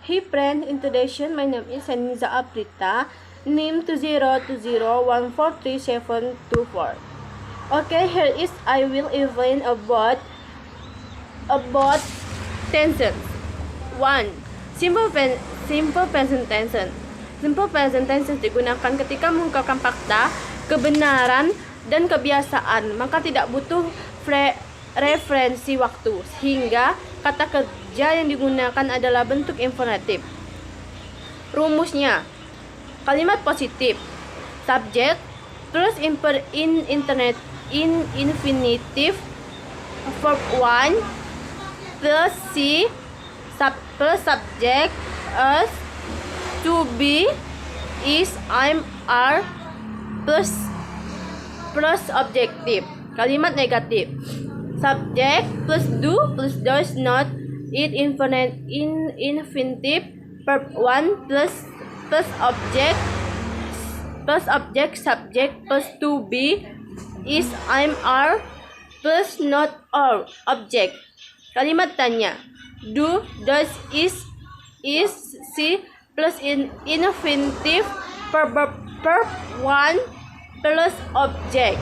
Hey friend, introduction. My name is Saniza Aprita. Name 2020143724. Okay, here is I will explain about tenses. 1. Simple present tense. Simple present tense digunakan ketika mengungkapkan fakta, kebenaran, dan kebiasaan, maka tidak butuh referensi waktu, sehingga kata kerja yang digunakan adalah bentuk infinitif. Rumusnya: kalimat positif, subjek plus infinitive, verb 1 plus plus subject as, to be, is, am, are, plus objektif. Kalimat negatif: subject plus do plus does not, it infinitive, verb 1 plus object subject plus to be, is, am, are, plus not or object. Kalimat tanya: do, does, is, see, plus infinitive, verb 1 plus object.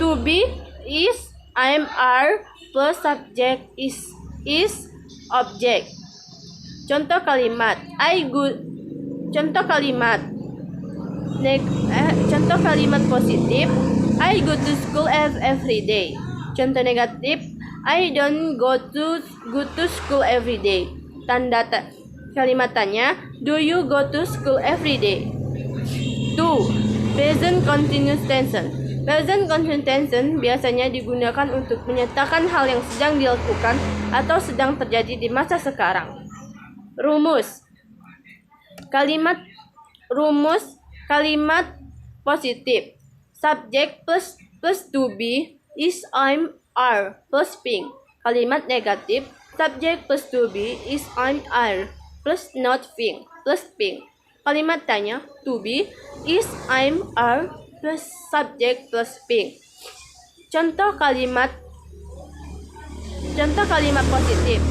To be, is, am, are, plus subject, is, object. Contoh kalimat: contoh kalimat positif: I go to school every day. Contoh negatif: I don't go to school every day. Tanda kalimat tanya: do you go to school every day? 2. Present continuous tense. Present continuous tense biasanya digunakan untuk menyatakan hal yang sedang dilakukan atau sedang terjadi di masa sekarang. Rumus kalimat positif: subject plus to be, is, am, are, plus being. Kalimat negatif: subject plus to be, is, am, are, plus not being, plus being. Kalimat tanya: to be, is, am, are, plus subject plus being. Contoh kalimat positif: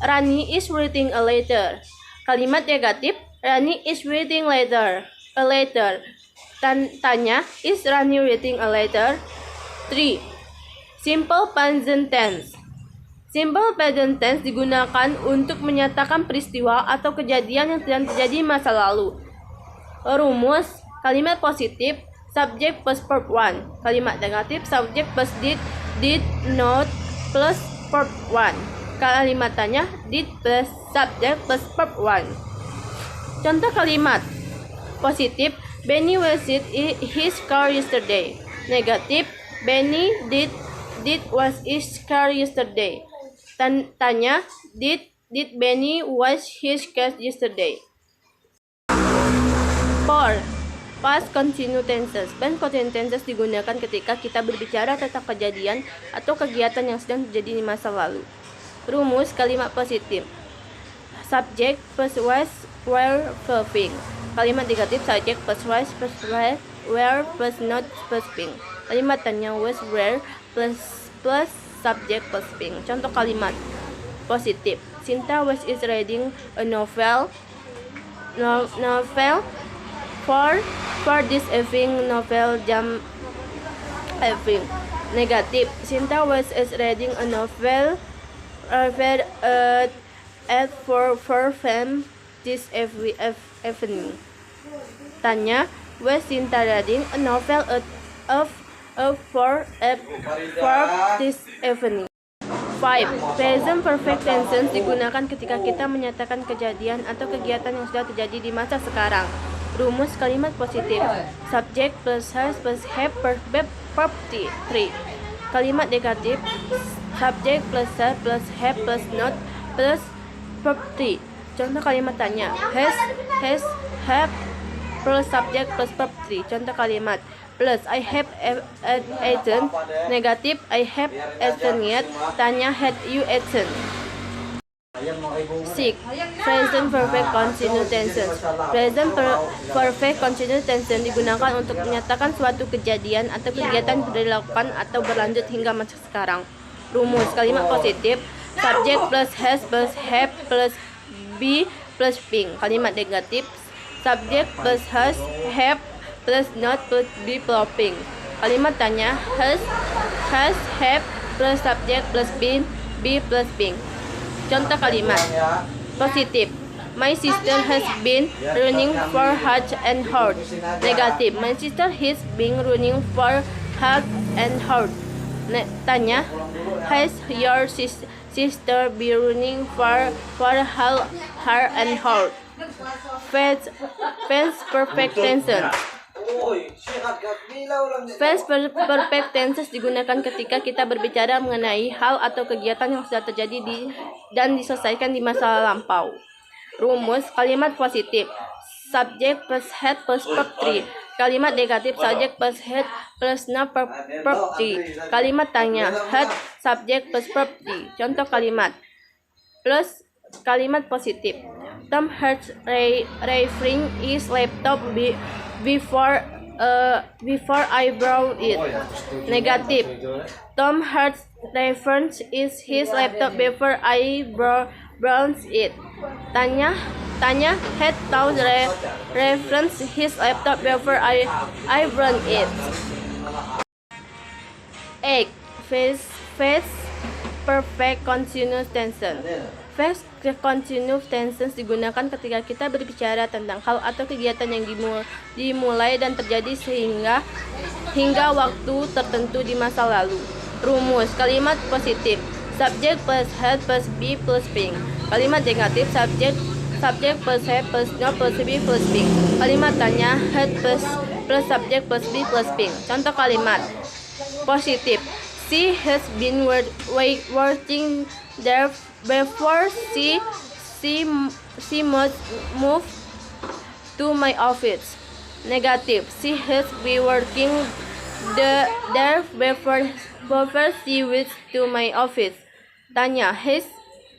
Rani is reading a letter. Kalimat negatif: Rani is reading a letter. Tanya: is Rani reading a letter? 3. Simple present tense. Simple present tense digunakan untuk menyatakan peristiwa atau kejadian yang sedang terjadi masa lalu. Rumus: kalimat positif: subject plus verb 1. Kalimat negatif: subject plus did, not, plus verb 1. Kalimat tanya: did plus subject plus verb 1. Contoh kalimat positif: Benny washed his car yesterday. Negatif: Benny did wash his car yesterday. Tanya: did Benny wash his car yesterday? 4. Past continuous tenses. Past continuous tenses digunakan ketika kita berbicara tentang kejadian atau kegiatan yang sedang terjadi di masa lalu. Rumus kalimat positif: subject plus was, were, plus being. Kalimat negatif: subject plus was plus were plus not plus being. Kalimat tanya: was, were, plus subject plus being. Contoh kalimat positif: Sinta was reading a novel for this evening. Novel jam evening. Negatif: Sinta was reading a novel at 4 p.m. this evening. Tanya: was Sinta reading a novel at 4 this evening? 5. Present perfect tense digunakan ketika kita menyatakan kejadian atau kegiatan yang sudah terjadi di masa sekarang. Rumus kalimat positif: subject plus has plus have verb 3. Kalimat negatif: subject plus has plus have plus not plus verb 3. Contoh kalimat tanya: have plus subject plus verb 3. Contoh kalimat plus I have eaten. Negatif: I have eaten yet. Tanya: had you eaten? 6. Present perfect continuous tense. Present perfect continuous tense digunakan untuk menyatakan suatu kejadian atau kegiatan yang dilakukan atau berlanjut hingga masa sekarang. Rumus kalimat positif: subject plus has plus have plus be plus being. Kalimat negatif, subject plus has, have plus not plus be plus being. Kalimat tanya, has, have plus subject plus be plus being. Contoh kalimat positif, my sister has been running for hard and hard. Negatif, my sister has been running for hard and hard. Tanya, has your sister been running for hard and hard? Past perfect tenses. Past perfect tenses digunakan ketika kita berbicara mengenai hal atau kegiatan yang sudah terjadi dan diselesaikan di masa lampau. Rumus, kalimat positif, subject plus had plus verb 3. Kalimat negatif, subject plus had plus not verb 3. Kalimat tanya, had, subject plus verb 3. Contoh kalimat plus kalimat positif, Tom had refreshing his laptop before I brought it. Negatif, Tom had refreshed his laptop before I brought it. Tanya, had Tom refreshed his laptop before I brought it. Egg, face perfect continuous tenses. Past continuous tenses digunakan ketika kita berbicara tentang hal atau kegiatan yang dimulai dan terjadi hingga waktu tertentu di masa lalu. Rumus, kalimat positif, subject plus had plus be plus being. Kalimat negatif, subject plus have plus not plus be plus being. Kalimat tanya, had plus subject plus be plus being. Contoh kalimat positif, she has been working there before she must move to my office. Negative, she has been working there before she went to my office. Tanya, has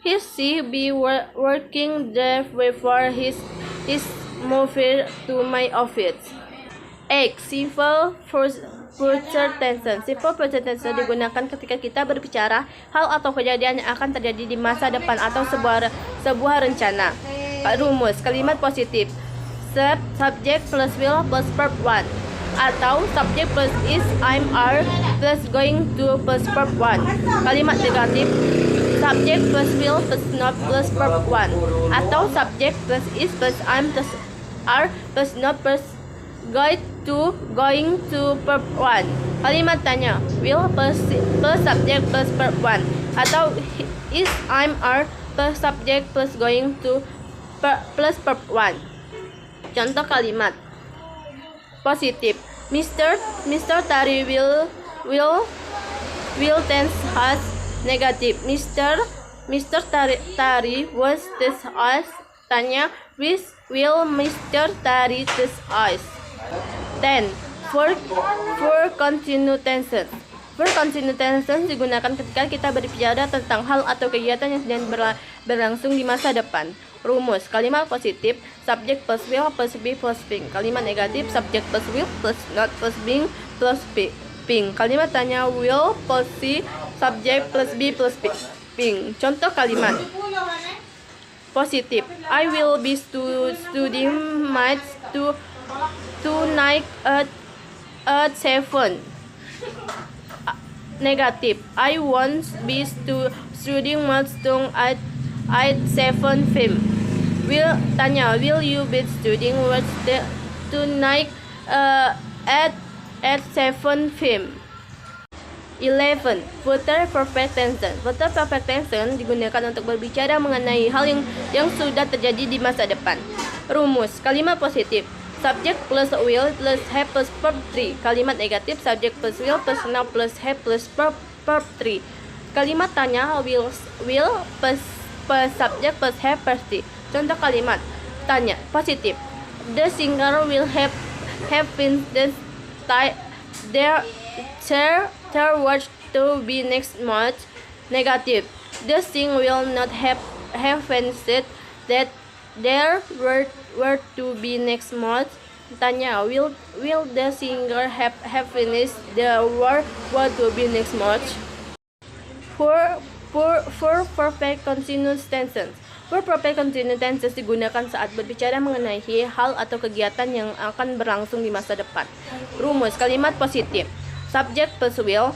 she been working there before his moved to my office? X, simple future tense. Simple future tense digunakan ketika kita berbicara hal atau kejadian yang akan terjadi di masa depan atau sebuah rencana. Rumus, kalimat positif, subject plus will plus verb 1, atau subject plus is, I'm, are plus going to plus verb 1. Kalimat negatif, subject plus will plus not plus verb 1, atau subject plus is plus I'm plus are plus not plus going to verb 1. Kalimat tanya, will plus subject plus verb 1, atau is, I'm, are plus subject plus going to plus verb 1. Contoh kalimat positif, Mr. Tari will tense us. Negatif, Mr. Tari was test us. Tanya, will Mr. Tari test us? 10. For continuous tenses. For continuous tenses digunakan ketika kita berbicara tentang hal atau kegiatan yang sedang berlangsung di masa depan. Rumus, kalimat positif, subject plus will plus be plus being. Kalimat negatif, subject plus will plus not plus being plus being. Kalimat tanya, will plus see, subject plus be plus being. Contoh kalimat positif, I will be studying maths tonight at 7. Negatif, I won't be studying maths at 7 p.m. Will you be studying maths tonight at 7 p.m. 11. Future perfect tense. Future perfect tense digunakan untuk berbicara mengenai hal yang sudah terjadi di masa depan. Rumus, kalimat positif, subject plus will plus have plus verb 3. Kalimat negatif, subject plus will plus now plus have plus verb 3. Kalimat tanya, will plus subject plus have plus 3. Contoh kalimat tanya positif, the singer will have finished their watch to be next month. Negative, the singer will not have finished that their word to be next month. Tanya, will the singer have finished the word to be next month? For perfect continuous tenses. For perfect continuous tenses digunakan saat berbicara mengenai hal atau kegiatan yang akan berlangsung di masa depan. Rumus kalimat positif. Subject plus will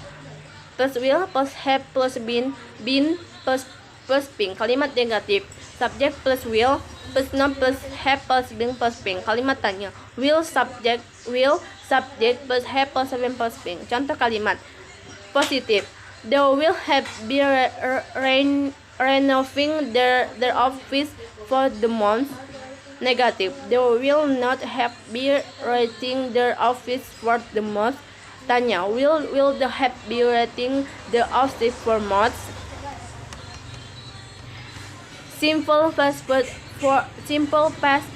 plus have plus been plus being. Kalimat negatif. Subject plus will plus not plus have plus being plus being. Kalimat tanya. Will subject plus have plus been plus being. Contoh kalimat positif. They will have been renovating their office for the month. Negative. They will not have been renting their office for the month. Tanya. Will they have been renting the office for months? Simple past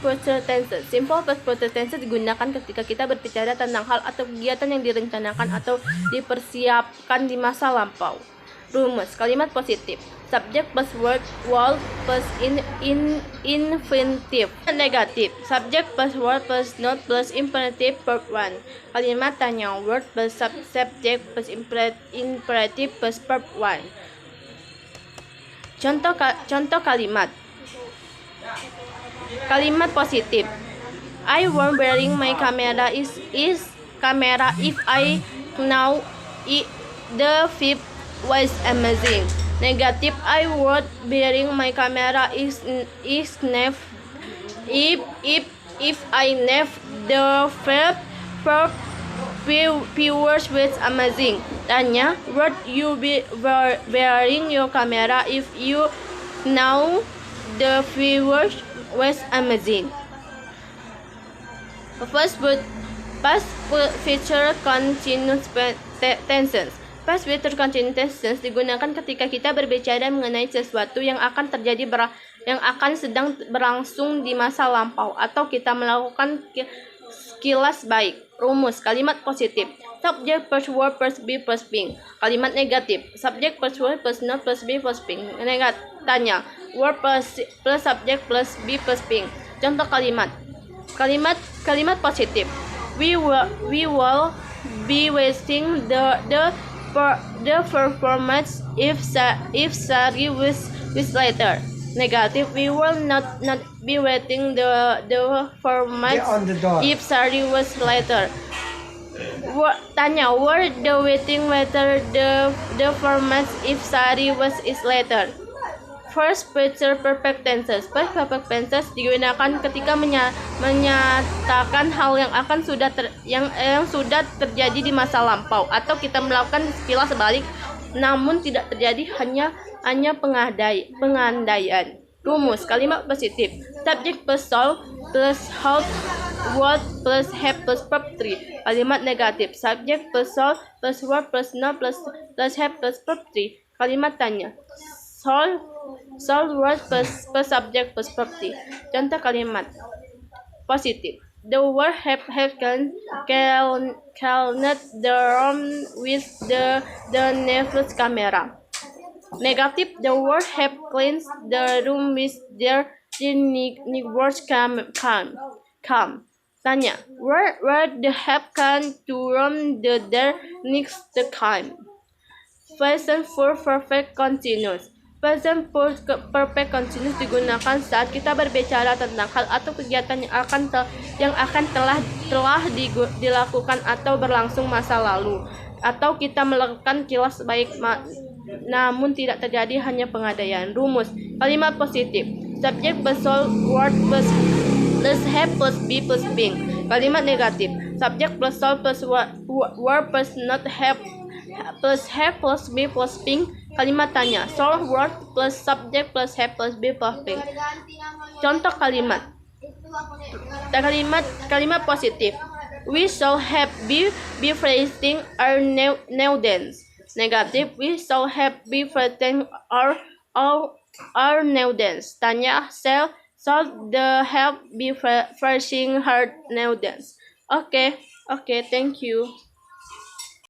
future tenses. Simple past future tenses digunakan ketika kita berbicara tentang hal atau kegiatan yang direncanakan atau dipersiapkan di masa lampau. Rumus kalimat positif. Subject plus word plus infinitive. Negatif. Subject plus word plus not plus infinitive verb 1. Kalimat tanya. Word plus subject plus imperative plus verb 1. Contoh kalimat. Kalimat positif. I won't wearing my camera is camera if I know the fit was amazing. Negative. I won't wearing my camera is nef if I nef the fit viewers was amazing. Tanya. Would you be wearing your camera if you know the viewers was amazing? Past future continuous tenses. Past future continuous tenses digunakan ketika kita berbicara mengenai sesuatu yang akan terjadi yang akan sedang berlangsung di masa lampau atau kita melakukan kilas baik. Rumus kalimat positif. Subject plus word plus be plus being. Kalimat negatif. Subject plus word plus not plus be plus being. Tanya. Word plus subject plus be plus being. Contoh kalimat. Kalimat positif. We will be wasting the performance if Sari was later. Negative. We will not be waiting the performance if Sari was later. Tanya. Were the waiting later the performance if Sari was later? First future perfect tenses. First perfect tenses digunakan ketika menyatakan hal yang akan yang sudah terjadi di masa lampau atau kita melakukan sekilas balik namun tidak terjadi, hanya pengandaian. Rumus kalimat positif. Subject plus soul plus help word plus have plus verb 3. Kalimat negatif. Subject plus soul plus word plus not plus have plus verb 3. Kalimat tanya. Soul word plus subject plus verb 3. Contoh kalimat positif. The word have cleaned the room with the nervous camera. Negative. The word have cleaned the room with their nervous calm. Tanya. Where the have come to room the next time. Present for perfect continuous. Present perfect continuous digunakan saat kita berbicara tentang hal atau kegiatan yang akan telah dilakukan atau berlangsung masa lalu, atau kita melakukan kilas baik namun tidak terjadi, hanya pengandaian. Rumus kalimat positif. Subject plus soul word plus have plus be plus being. Kalimat negatif. Subject plus soul plus word plus not have plus have plus be plus being. Kalimat tanya. Soul word plus subject plus have plus be plus being. Contoh kalimat. Kalimat positif. We shall have be phrasing our new dance. Negative. We shall have be phrasing our new dance. Tanya. Shall the have be phrasing her new dance. Okay, thank you.